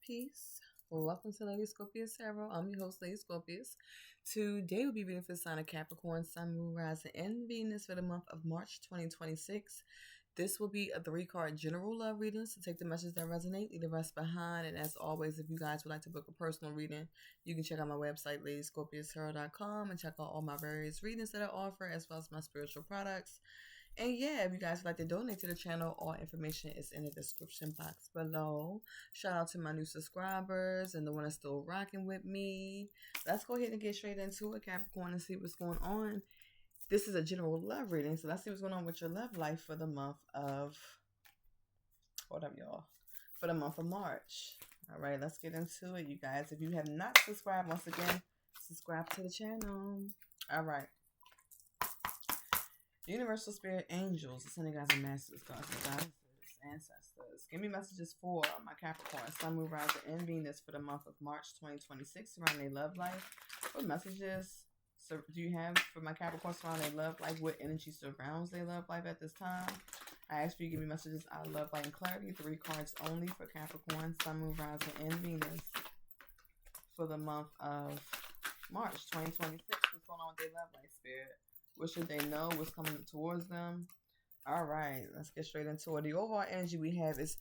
Peace. Well, welcome to Ladyscorpius Tarot. I'm your host, Ladyscorpius. Today we'll be reading for the sign of Capricorn, Sun, Moon, Rising, and Venus for the month of March 2026. This will be a three-card general love reading, so take the messages that resonate, leave the rest behind. And as always, if you guys would like to book a personal reading, you can check out my website, ladyscorpiustarot.com, and check out all my various readings that I offer, as well as my spiritual products. And yeah, if you guys would like to donate to the channel, all information is in the description box below. Shout out to my new subscribers and the one that's still rocking with me. Let's go ahead and get straight into it, Capricorn, and see what's going on. This is a general love reading, so let's see what's going on with your love life for the month of, hold up, y'all, for the month of March. All right, let's get into it, you guys. If you have not subscribed, once again, subscribe to the channel. All right. Universal Spirit Angels, sending guys and masters, cosmic goddesses, ancestors. Give me messages for my Capricorn, Sun, Moon, Rising, and Venus for the month of March 2026 surrounding their love life. What messages do you have for my Capricorn surrounding their love life? What energy surrounds their love life at this time? I ask for you to give me messages out of love, light, and clarity. 3 cards only for Capricorn, Sun, Moon, Rising, and Venus for the month of March 2026. What's going on with their love life, Spirit? What should they know? What's coming towards them? All right, let's get straight into it. The overall energy we have is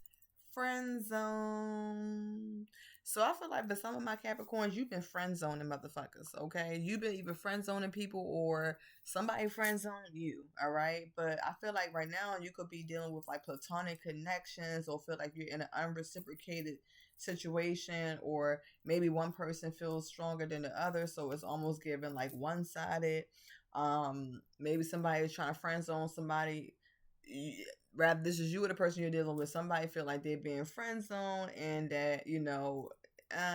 friend zone. So I feel like for some of my Capricorns, you've been friend zoning motherfuckers, okay? You've been either friend zoning people or somebody friend zoned you, all right? But I feel like right now you could be dealing with like platonic connections or feel like you're in an unreciprocated situation, or maybe one person feels stronger than the other, so it's almost given like one-sided. Maybe somebody is trying to friend zone somebody. Rather, this is you or the person you're dealing with. Somebody feel like they're being friend zoned, and that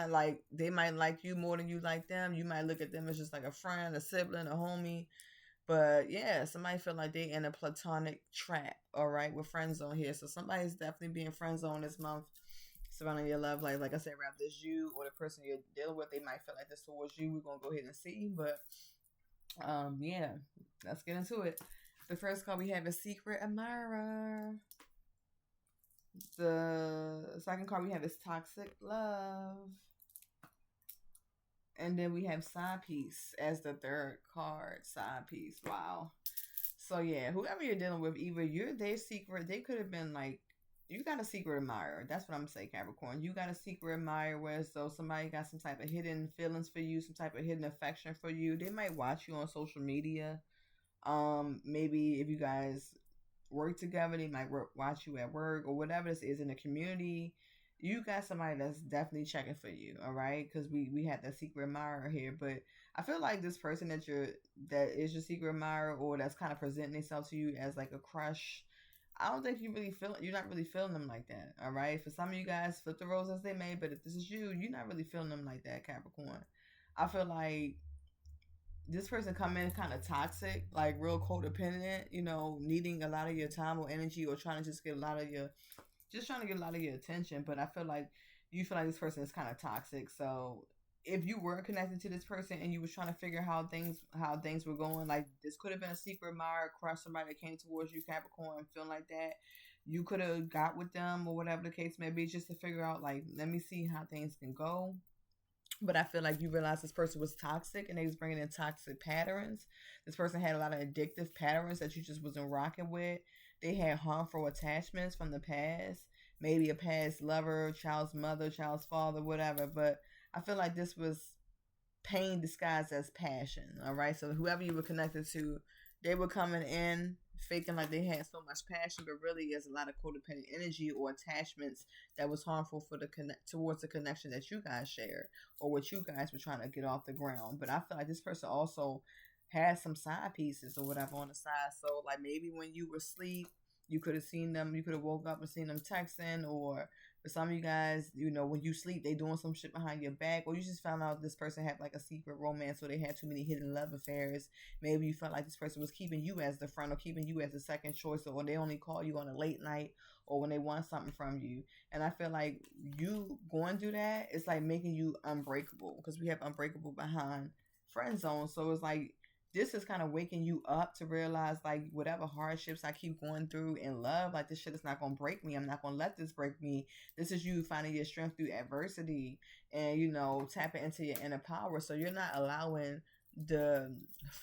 like they might like you more than you like them. You might look at them as just like a friend, a sibling, a homie. But yeah, somebody feel like they in a platonic trap. All right, with friend zone here. So somebody's definitely being friend zoned this month surrounding your love life. Like I said, rather it's you or the person you're dealing with, they might feel like this towards you. We're gonna go ahead and see, but yeah, let's get into it. The first card we have is Secret Admirer. The second card we have is Toxic Love. And then we have Side Piece as the third card. Side Piece. Wow. So yeah, whoever you're dealing with, either you're their secret, they could have been like, you got a secret admirer. That's what I'm saying, Capricorn. You got a secret admirer where so somebody got some type of hidden feelings for you, some type of hidden affection for you. They might watch you on social media. Maybe if you guys work together, they might watch you at work or whatever this is in the community. You got somebody that's definitely checking for you, all right? Because we had that secret admirer here, but I feel like this person that is your secret admirer, or that's kind of presenting themselves to you as like a crush. I don't think you're not really feeling them like that, all right? For some of you guys, flip the roles as they may, but if this is you, you're not really feeling them like that, Capricorn. I feel like this person come in kind of toxic, like real codependent, needing a lot of your time or energy, or trying to just get a lot of your, just trying to get a lot of your attention. But I feel like you feel like this person is kind of toxic. So if you were connected to this person and you was trying to figure how things were going, like this could have been a secret admirer, crush, somebody that came towards you, Capricorn, feeling like that. You could have got with them or whatever the case may be, just to figure out like, let me see how things can go. But I feel like you realized this person was toxic and they was bringing in toxic patterns. This person had a lot of addictive patterns that you just wasn't rocking with. They had harmful attachments from the past, maybe a past lover, child's mother, child's father, whatever. But I feel like this was pain disguised as passion, all right? So whoever you were connected to, they were coming in faking like they had so much passion, but really there's a lot of codependent energy or attachments that was harmful for towards the connection that you guys shared or what you guys were trying to get off the ground. But I feel like this person also had some side pieces or whatever on the side. So like maybe when you were asleep, you could have seen them, you could have woke up and seen them texting, or for some of you guys, when you sleep, they doing some shit behind your back, or you just found out this person had like a secret romance, or they had too many hidden love affairs. Maybe you felt like this person was keeping you as the friend or keeping you as the second choice, or they only call you on a late night or when they want something from you. And I feel like you going through that, it's like making you unbreakable, because we have unbreakable behind friend zone. So it's like this is kind of waking you up to realize like whatever hardships I keep going through in love, like this shit is not gonna break me. I'm not gonna let this break me. This is you finding your strength through adversity and tapping into your inner power. So you're not allowing the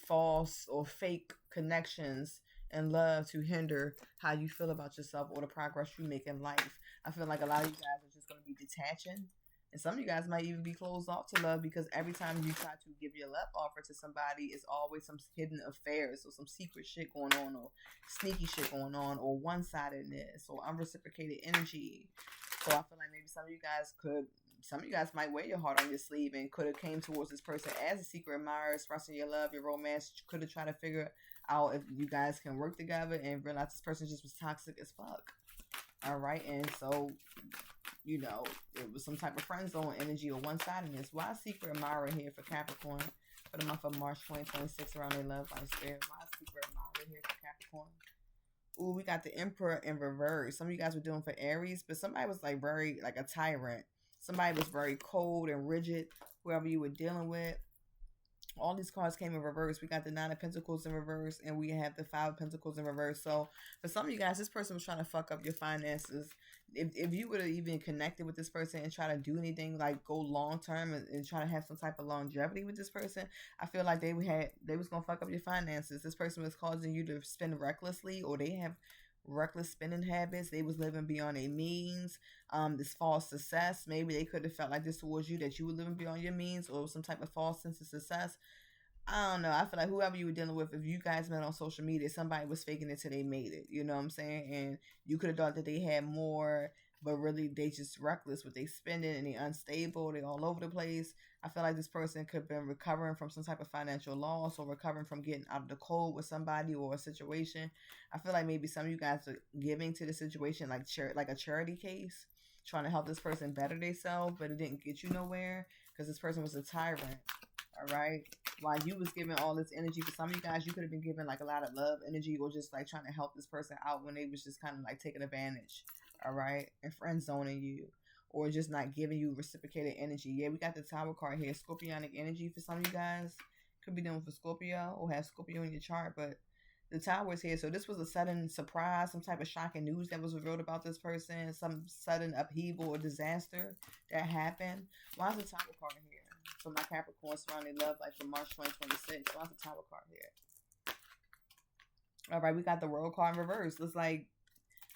false or fake connections and love to hinder how you feel about yourself or the progress you make in life. I feel like a lot of you guys are just gonna be detaching, and some of you guys might even be closed off to love because every time you try to give your love offer to somebody, it's always some hidden affairs or some secret shit going on or sneaky shit going on or one-sidedness or unreciprocated energy. So I feel like maybe some of you guys might wear your heart on your sleeve and could have came towards this person as a secret admirer, expressing your love, your romance. Could have tried to figure out if you guys can work together and realize this person just was toxic as fuck. All right, and so it was some type of friend zone energy or one-sidedness. Why secret admirer here for Capricorn for the month of March 2026 around their love life spirit? Why secret admirer here for Capricorn? Ooh, we got the Emperor in reverse. Some of you guys were doing for Aries, but somebody was like very like a tyrant. Somebody was very cold and rigid, whoever you were dealing with. All these cards came in reverse. We got the Nine of Pentacles in reverse, and we have the Five of Pentacles in reverse. So for some of you guys, this person was trying to fuck up your finances. If you would have even connected with this person and try to do anything like go long term and try to have some type of longevity with this person, I feel like they was gonna fuck up your finances. This person was causing you to spend recklessly, or they have reckless spending habits. They was living beyond their means. This false success, maybe they could have felt like this towards you, that you were living beyond your means, or some type of false sense of success. I don't know. I feel like whoever you were dealing with, if you guys met on social media, somebody was faking it till they made it. You know what I'm saying? And you could have thought that they had more, but really they just reckless with they spending and they unstable. They all over the place. I feel like this person could have been recovering from some type of financial loss or recovering from getting out of the cold with somebody or a situation. I feel like maybe some of you guys are giving to the situation like a charity case, trying to help this person better themselves, but it didn't get you nowhere because this person was a tyrant. All right. While you was giving all this energy, for some of you guys, you could have been giving like a lot of love energy or just like trying to help this person out when they was just kind of like taking advantage. All right. And friend zoning you or just not giving you reciprocated energy. Yeah, we got the Tower card here. Scorpionic energy for some of you guys. Could be doing for Scorpio or have Scorpio in your chart, but the Tower is here. So this was a sudden surprise, some type of shocking news that was revealed about this person, some sudden upheaval or disaster that happened. Why is the Tower card here? For my Capricorn surrounding love life for March 2026. Why is the Tower card here? All right, we got the World card in reverse. It's like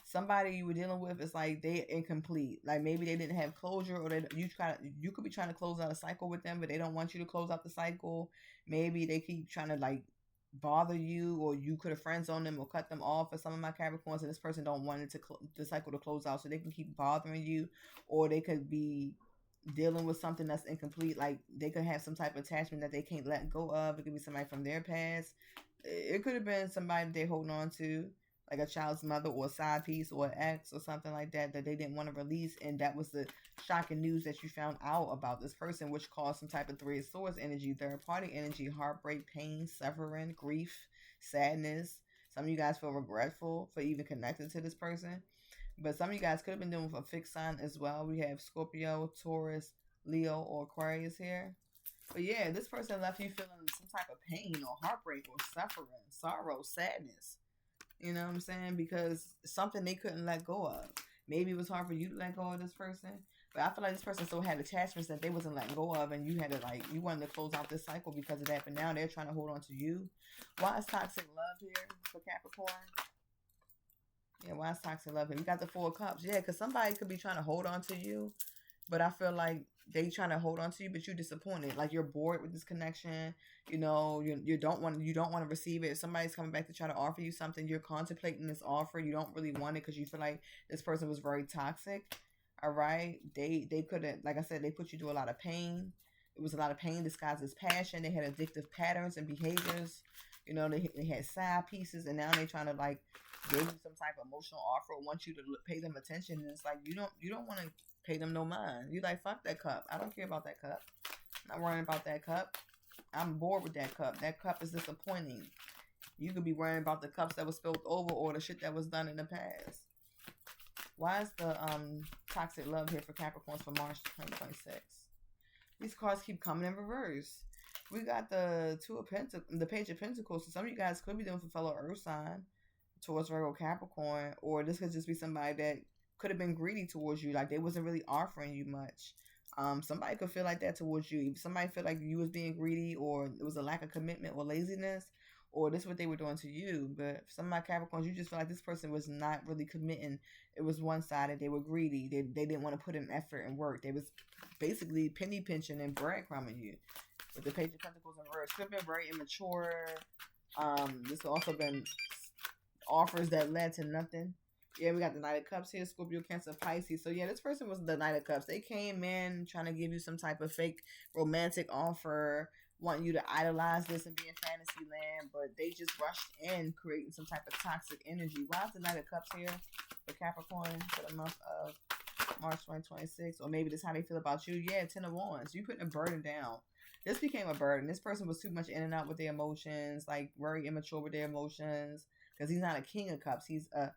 somebody you were dealing with is like they incomplete. Like maybe they didn't have closure, or you could be trying to close out a cycle with them, but they don't want you to close out the cycle. Maybe they keep trying to like bother you, or you could have friend zoned them or cut them off for some of my Capricorns, and this person don't want it to the cycle to close out, so they can keep bothering you, or they could be dealing with something that's incomplete. Like they could have some type of attachment that they can't let go of. It could be somebody from their past. It could have been somebody they're holding on to, like a child's mother or a side piece or an ex or something like that they didn't want to release, and that was the shocking news that you found out about this person, which caused some type of Three of Swords energy, third party energy, heartbreak, pain, suffering, grief, sadness. Some of you guys feel regretful for even connecting to this person, but some of you guys could have been doing with a fixed sign as well. We have Scorpio, Taurus, Leo, or Aquarius here. But yeah, this person left you feeling some type of pain or heartbreak or suffering, sorrow, sadness. You know what I'm saying? Because something they couldn't let go of. Maybe it was hard for you to let go of this person. But I feel like this person still had attachments that they wasn't letting go of, and you had to you wanted to close out this cycle because of that. But now they're trying to hold on to you. Why is toxic love here for Capricorn? Yeah, why is toxic love here? We got the Four of Cups. Yeah, because somebody could be trying to hold on to you, but I feel like they trying to hold on to you, but you're disappointed. Like you're bored with this connection. You know, you don't want to receive it. If somebody's coming back to try to offer you something, you're contemplating this offer. You don't really want it because you feel like this person was very toxic. All right, they couldn't, like I said, they put you through a lot of pain. It was a lot of pain disguised as passion. They had addictive patterns and behaviors. You know, they had side pieces, and now they're trying to like give you some type of emotional offer, or want you to pay them attention. And it's like you don't want to pay them no mind. You like, fuck that cup. I don't care about that cup. I'm not worrying about that cup. I'm bored with that cup. That cup is disappointing. You could be worrying about the cups that was spilled over or the shit that was done in the past. Why is the toxic love here for Capricorns for March 2026? These cards keep coming in reverse. We got the two of Pentacles, the Page of Pentacles. So some of you guys could be doing for fellow Earth sign towards Virgo Capricorn, or this could just be somebody that could have been greedy towards you, like they wasn't really offering you much. Somebody could feel like that towards you. If somebody felt like you was being greedy, or it was a lack of commitment or laziness, or this is what they were doing to you. But for some of my Capricorns, you just feel like this person was not really committing. It was one sided. They were greedy. They didn't want to put in effort and work. They was basically penny pinching and breadcrumbing you. With the Page of Pentacles in reverse, could have been very immature. This could also been offers that led to nothing. Yeah, we got the Knight of Cups here, Scorpio, Cancer, Pisces. So yeah, this person was the Knight of Cups. They came in trying to give you some type of fake romantic offer, wanting you to idolize this and be in fantasy land, but they just rushed in, creating some type of toxic energy. Why is the Knight of Cups here for Capricorn for the month of March 2026? Or maybe this is how they feel about you. Yeah, 10 of Wands. You putting a burden down. This became a burden. This person was too much in and out with their emotions, like very immature with their emotions, because he's not a King of Cups. He's a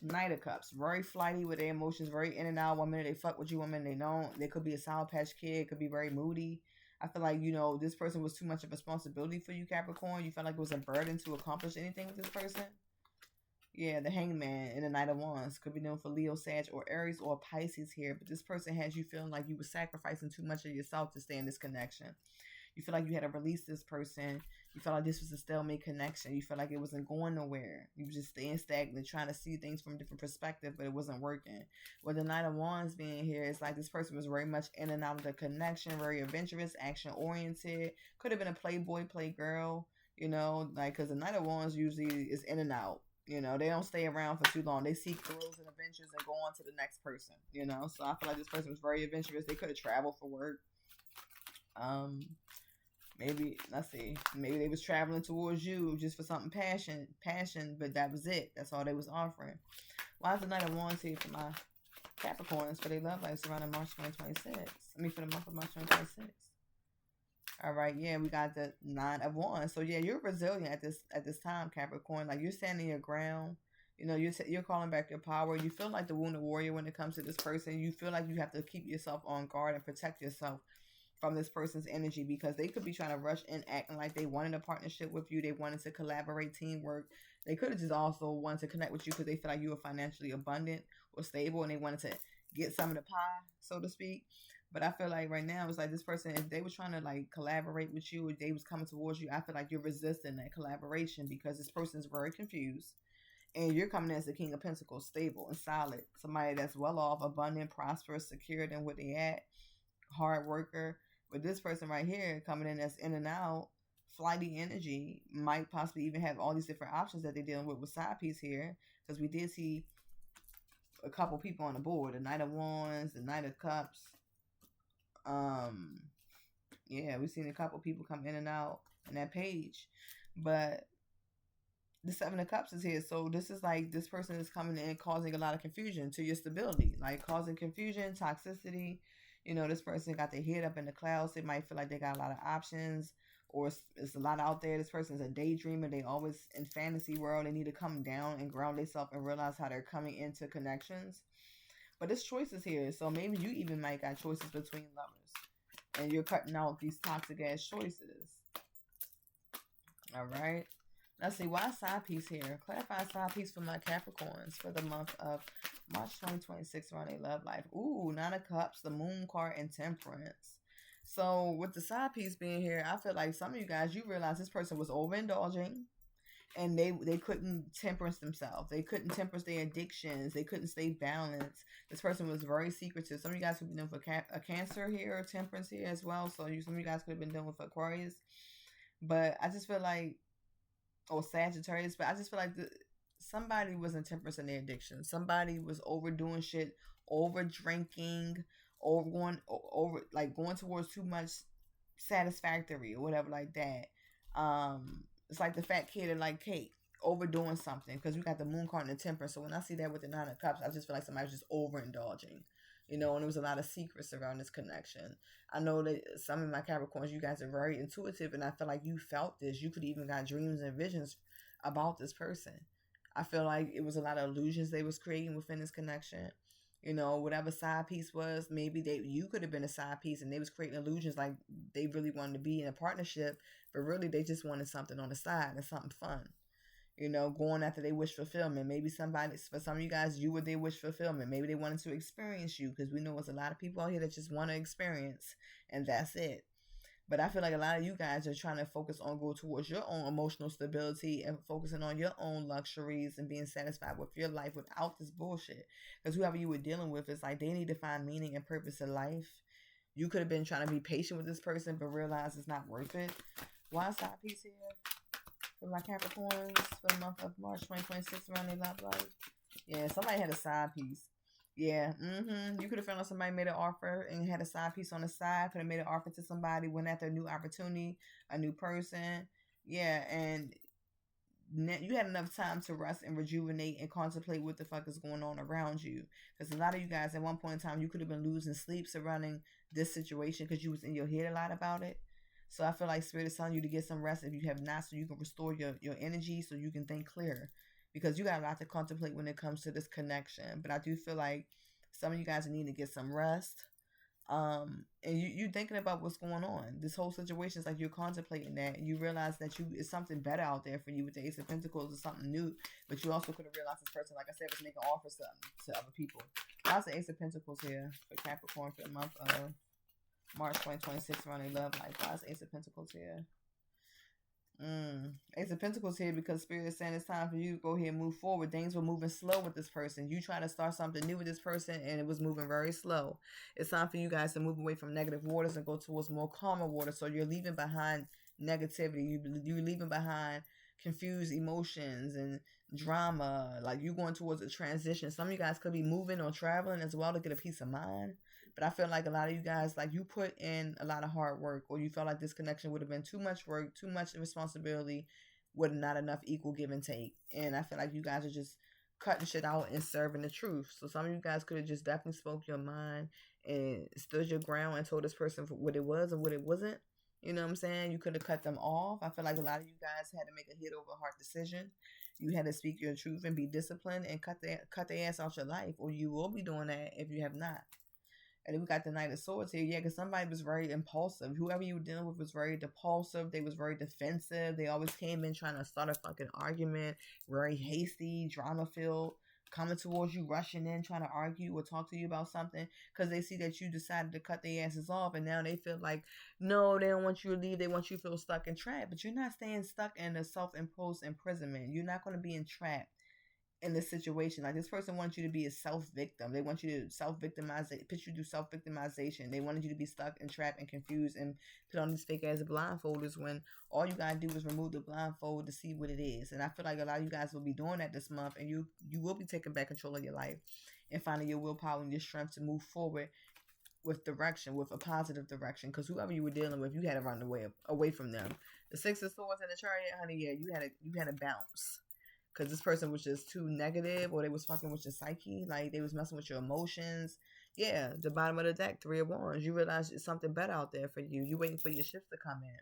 Knight of Cups. Very flighty with their emotions, very in and out. One minute they fuck with you, one minute they don't. They could be a Sour Patch Kid, could be very moody. I feel like, this person was too much of a responsibility for you, Capricorn. You felt like it was a burden to accomplish anything with this person. Yeah, the Hangman and the Knight of Wands could be known for Leo, Sag, or Aries, or Pisces here. But this person has you feeling like you were sacrificing too much of yourself to stay in this connection. You feel like you had to release this person. You felt like this was a stalemate connection. You felt like it wasn't going nowhere. You were just staying stagnant, trying to see things from a different perspective, but it wasn't working. With the Knight of Wands being here, it's like this person was very much in and out of the connection, very adventurous, action-oriented. Could have been a playboy, playgirl, because the Knight of Wands usually is in and out. They don't stay around for too long. They seek thrills and adventures and go on to the next person, So I feel like this person was very adventurous. They could have traveled for work. Maybe, let's see, maybe they was traveling towards you just for something passion, but that was it. That's all they was offering. Why is the Knight of Wands here for my Capricorns for their love life surrounding March 2026? For the month of March 2026. All right, yeah, we got the Nine of Wands. So yeah, you're resilient at this time, Capricorn. Like you're standing your ground. You're calling back your power. You feel like the wounded warrior when it comes to this person. You feel like you have to keep yourself on guard and protect yourself from this person's energy, because they could be trying to rush in acting like they wanted a partnership with you. They wanted to collaborate, teamwork. They could have just also wanted to connect with you because they feel like you were financially abundant or stable and they wanted to get some of the pie, so to speak. But I feel like right now it's like this person, if they were trying to like collaborate with you or they was coming towards you, I feel like you're resisting that collaboration because this person is very confused. And you're coming in as the King of Pentacles, stable and solid. Somebody that's well off, abundant, prosperous, secure than where they at, hard worker. But this person right here coming in as in and out, flighty energy, might possibly even have all these different options that they're dealing with side piece here. Because we did see a couple people on the board. The Knight of Wands, the Knight of Cups. Yeah, we've seen a couple people come in and out in that page. But the Seven of Cups is here. So this is like this person is coming in causing a lot of confusion to your stability. Like causing confusion, toxicity. This person got their head up in the clouds. They might feel like they got a lot of options or it's a lot out there. This person's a daydreamer. They always in fantasy world. They need to come down and ground themselves and realize how they're coming into connections. But there's choices here. So maybe you even might got choices between lovers. And you're cutting out these toxic ass choices. All right. Let's see. Why side piece here? Clarify side piece for my Capricorns for the month of March 2026 around a love life. Ooh, Nine of Cups, the Moon card, and Temperance. So with the side piece being here, I feel like some of you guys, you realize this person was overindulging and they couldn't temperance themselves. They couldn't temperance their addictions. They couldn't stay balanced. This person was very secretive. Some of you guys could be dealing with a Cancer here or Temperance here as well. So some of you guys could have been dealing with Aquarius. But I just feel like, or Sagittarius, but I just feel like somebody was intemperance in their addiction. Somebody was overdoing shit, over drinking, going towards too much satisfactory or whatever like that. It's like the fat kid and like cake, overdoing something, because we got the Moon card and the Temperance. So when I see that with the Nine of Cups, I just feel like somebody's just overindulging. And there was a lot of secrets around this connection. I know that some of my Capricorns, you guys are very intuitive, and I feel like you felt this. You could even got dreams and visions about this person. I feel like it was a lot of illusions they was creating within this connection. You know, whatever side piece was, maybe you could have been a side piece and they was creating illusions like they really wanted to be in a partnership, but really they just wanted something on the side and something fun. You know, going after their wish fulfillment. Maybe for some of you guys, you were their wish fulfillment. Maybe they wanted to experience you, because we know there's a lot of people out here that just want to experience, and that's it. But I feel like a lot of you guys are trying to focus on go towards your own emotional stability and focusing on your own luxuries and being satisfied with your life without this bullshit. Because whoever you were dealing with, is like they need to find meaning and purpose in life. You could have been trying to be patient with this person, but realize it's not worth it. One side piece here for my Capricorns for the month of March 2026 around their love life. Yeah, somebody had a side piece. Yeah, You could have found out somebody made an offer and had a side piece on the side. Could have made an offer to somebody, went after a new opportunity, a new person. Yeah, and you had enough time to rest and rejuvenate and contemplate what the fuck is going on around you. Because a lot of you guys, at one point in time, you could have been losing sleep surrounding this situation because you was in your head a lot about it. So I feel like Spirit is telling you to get some rest if you have not, so you can restore your energy, so you can think clear. Because you got a lot to contemplate when it comes to this connection. But I do feel like some of you guys need to get some rest. And you thinking about what's going on. This whole situation is like you're contemplating that. You realize that it's something better out there for you with the Ace of Pentacles, or something new. But you also could have realized this person, like I said, was making offers to other people. Lots of Ace of Pentacles here for Capricorn for the month of March 2026 around their love life. Why is Ace of Pentacles here? Ace of Pentacles here because Spirit is saying it's time for you to go ahead and move forward. Things were moving slow with this person. You try to start something new with this person and it was moving very slow. It's time for you guys to move away from negative waters and go towards more calmer water. So you're leaving behind negativity. You're leaving behind confused emotions and drama. Like you're going towards a transition. Some of you guys could be moving or traveling as well to get a peace of mind. But I feel like a lot of you guys, like you put in a lot of hard work, or you felt like this connection would have been too much work, too much responsibility, with not enough equal give and take. And I feel like you guys are just cutting shit out and serving the truth. So some of you guys could have just definitely spoke your mind and stood your ground and told this person what it was and what it wasn't. You know what I'm saying? You could have cut them off. I feel like a lot of you guys had to make a head over heart decision. You had to speak your truth and be disciplined and cut their ass out your life, or you will be doing that if you have not. And then we got the Knight of Swords here. Yeah, because somebody was very impulsive. Whoever you were dealing with was very impulsive. They was very defensive. They always came in trying to start a fucking argument. Very hasty, drama-filled. Coming towards you, rushing in, trying to argue or talk to you about something. Because they see that you decided to cut their asses off. And now they feel like, no, they don't want you to leave. They want you to feel stuck and trapped. But you're not staying stuck in a self-imposed imprisonment. You're not going to be entrapped in this situation. Like this person wants you to be a self-victim. They want you to self-victimize, put you through self-victimization. They wanted you to be stuck and trapped and confused and put on these fake ass blindfolders when all you gotta do is remove the blindfold to see what it is. And I feel like a lot of you guys will be doing that this month, and you will be taking back control of your life and finding your willpower and your strength to move forward with direction, with a positive direction. Because whoever you were dealing with, you had to run away from them. The Six of Swords and the Chariot, honey, yeah, you had to bounce. Because this person was just too negative, or they was fucking with your psyche. Like, they was messing with your emotions. Yeah, the bottom of the deck, Three of Wands. You realize there's something better out there for you. You're waiting for your shift to come in.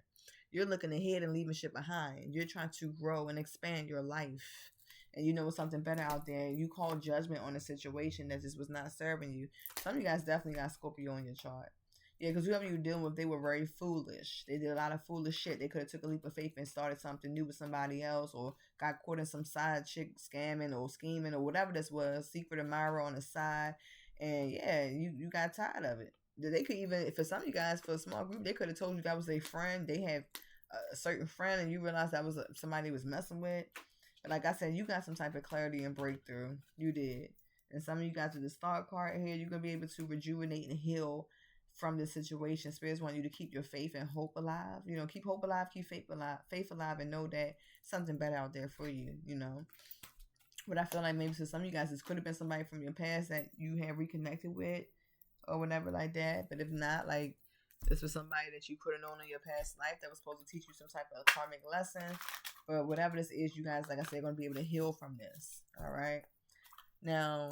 You're looking ahead and leaving shit behind. You're trying to grow and expand your life. And you know something better out there. You call judgment on a situation that just was not serving you. Some of you guys definitely got Scorpio on your chart. Yeah, because whoever you were dealing with, they were very foolish. They did a lot of foolish shit. They could have took a leap of faith and started something new with somebody else, or got caught in some side chick scamming or scheming or whatever this was, secret admirer on the side. And yeah, you got tired of it. They could even, for some of you guys, for a small group, they could have told you that was their friend. They had a certain friend and you realized that was somebody they was messing with. But like I said, you got some type of clarity and breakthrough. You did. And some of you guys with the Star card here, you're going to be able to rejuvenate and heal from this situation. Spirits want you to keep your faith and hope alive. You know, keep hope alive, keep faith alive, and know that something better out there for you, you know. But I feel like maybe to some of you guys, this could have been somebody from your past that you had reconnected with or whatever like that. But if not, like, this was somebody that you could have known in your past life that was supposed to teach you some type of karmic lesson. But whatever this is, you guys, like I said, are going to be able to heal from this. All right. Now,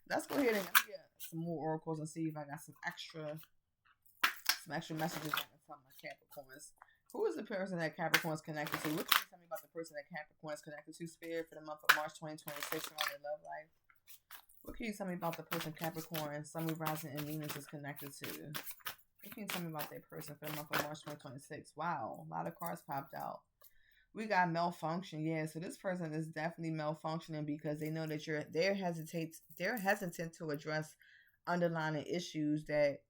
let's go ahead and get some more oracles and see if I got some extra messages I can tell my Capricorns. Who is the person that Capricorn is connected to? What can you tell me about the person that Capricorn is connected to, Spirit, for the month of March 2026 around their love life? What can you tell me about the person Capricorn, Sun, Moon, Rising, and Venus is connected to? What can you tell me about that person for the month of March 2026? Wow, a lot of cards popped out. We got malfunction, yeah. So this person is definitely malfunctioning because they know that they're hesitant to address underlying issues that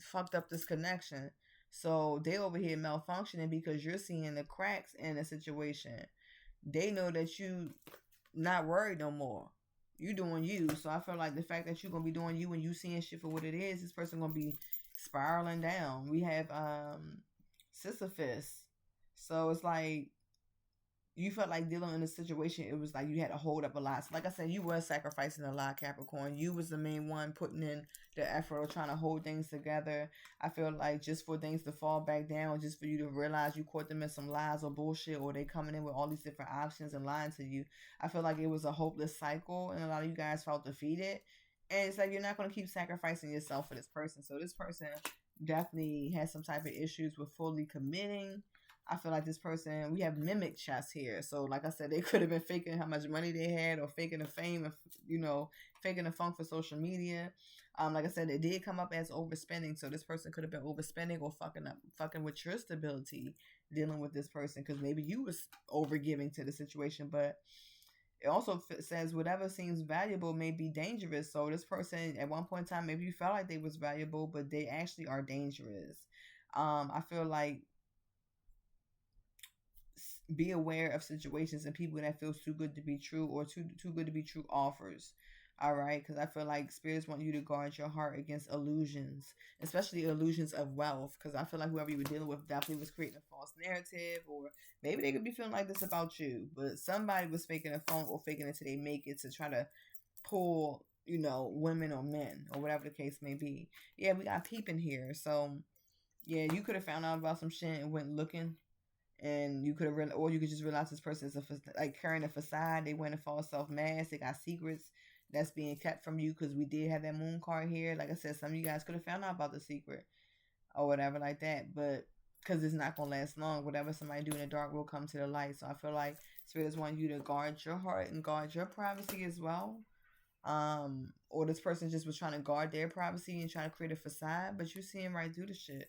fucked up this connection. So they over here malfunctioning because you're seeing the cracks in the situation. They know that you not worried no more. You doing you. So I feel like the fact that you're gonna be doing you and you seeing shit for what it is, this person gonna be spiraling down. We have Sisyphus. So it's like you felt like dealing in a situation, it was like you had to hold up a lot. So like I said, you were sacrificing a lot, Capricorn. You was the main one putting in the effort of trying to hold things together. I feel like just for things to fall back down, just for you to realize you caught them in some lies or bullshit, or they coming in with all these different options and lying to you. I feel like it was a hopeless cycle, and a lot of you guys felt defeated. And it's like you're not going to keep sacrificing yourself for this person. So this person definitely has some type of issues with fully committing. I feel like this person, we have mimic chess here. So like I said, they could have been faking how much money they had, or faking the fame, and faking the funk for social media. Like I said, it did come up as overspending. So this person could have been overspending or fucking with your stability, dealing with this person, because maybe you was overgiving to the situation. But it also says whatever seems valuable may be dangerous. So this person, at one point in time, maybe you felt like they was valuable, but they actually are dangerous. I feel like be aware of situations and people that feels too good to be true, or too good to be true offers. All right, because I feel like spirits want you to guard your heart against illusions, especially illusions of wealth. Because I feel like whoever you were dealing with definitely was creating a false narrative, or maybe they could be feeling like this about you, but somebody was faking a phone or faking it till they make it to try to pull, women or men or whatever the case may be. Yeah, we got peeping here. So yeah, you could have found out about some shit and went looking, and you could have or you could just realize this person is like carrying a facade. They wearing a false self mask. They got secrets that's being kept from you, because we did have that moon card here. Like I said, some of you guys could have found out about the secret or whatever like that, but because it's not gonna last long, whatever somebody do in the dark will come to the light. So I feel like spirits want you to guard your heart and guard your privacy as well. Or this person just was trying to guard their privacy and trying to create a facade, but you're seeing right through the shit.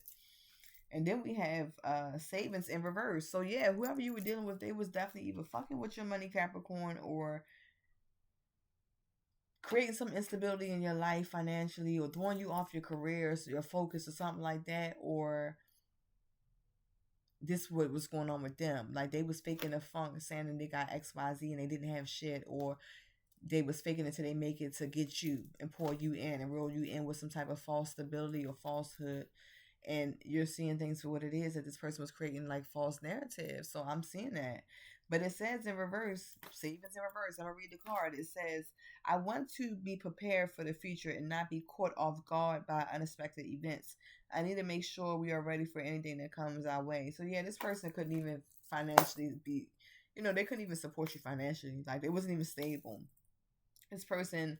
And then we have savings in reverse. So yeah, whoever you were dealing with, they was definitely either fucking with your money, Capricorn, or creating some instability in your life financially, or throwing you off your career, so your focus, or something like that. Or this what was going on with them. Like they was faking a funk, saying that they got XYZ and they didn't have shit, or they was faking it till they make it to get you and pour you in and roll you in with some type of false stability or falsehood. And you're seeing things for what it is, that this person was creating like false narratives. So I'm seeing that. But it says in reverse, savings in reverse. I'm going to read the card. It says, I want to be prepared for the future and not be caught off guard by unexpected events. I need to make sure we are ready for anything that comes our way. So yeah, this person couldn't even financially be, they couldn't even support you financially. Like they wasn't even stable. This person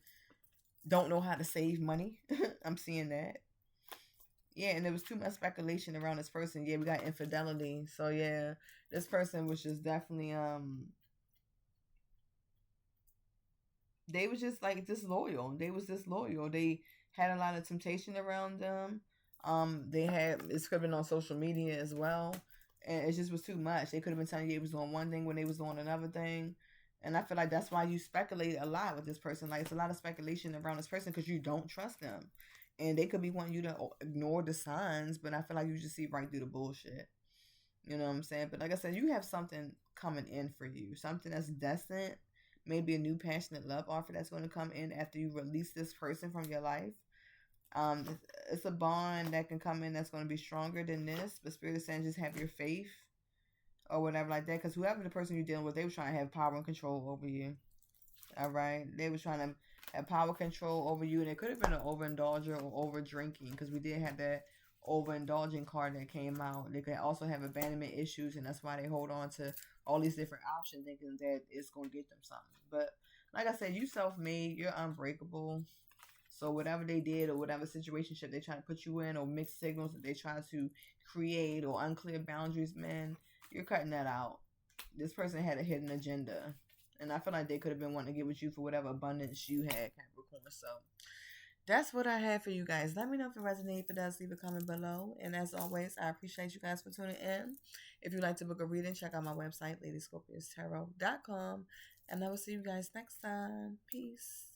don't know how to save money. I'm seeing that. Yeah, and there was too much speculation around this person. Yeah, we got infidelity. So yeah, this person was just definitely they was just like disloyal. They was disloyal. They had a lot of temptation around them. They had, it's could have been on social media as well. And it just was too much. They could have been telling you it was doing one thing when they was doing another thing. And I feel like that's why you speculate a lot with this person. Like it's a lot of speculation around this person because you don't trust them. And they could be wanting you to ignore the signs, but I feel like you just see right through the bullshit. You know what I'm saying? But like I said, you have something coming in for you. Something that's destined. Maybe a new passionate love offer that's going to come in after you release this person from your life. It's a bond that can come in that's going to be stronger than this. But Spirit is saying just have your faith or whatever like that. Because whoever the person you're dealing with, they were trying to have power and control over you. All right? They were trying to have power control over you, and it could have been an overindulger or over drinking, because we did have that overindulging card that came out. They could also have abandonment issues, and that's why they hold on to all these different options, thinking that it's going to get them something. But like I said, you self-made, you're unbreakable. So whatever they did, or whatever situationship they try to put you in, or mixed signals that they try to create, or unclear boundaries, man, you're cutting that out. This person had a hidden agenda. And I feel like they could have been wanting to get with you for whatever abundance you had, Capricorn. So that's what I have for you guys. Let me know if it resonates. If it does, leave a comment below. And as always, I appreciate you guys for tuning in. If you'd like to book a reading, check out my website, ladyscorpiustarot.com. And I will see you guys next time. Peace.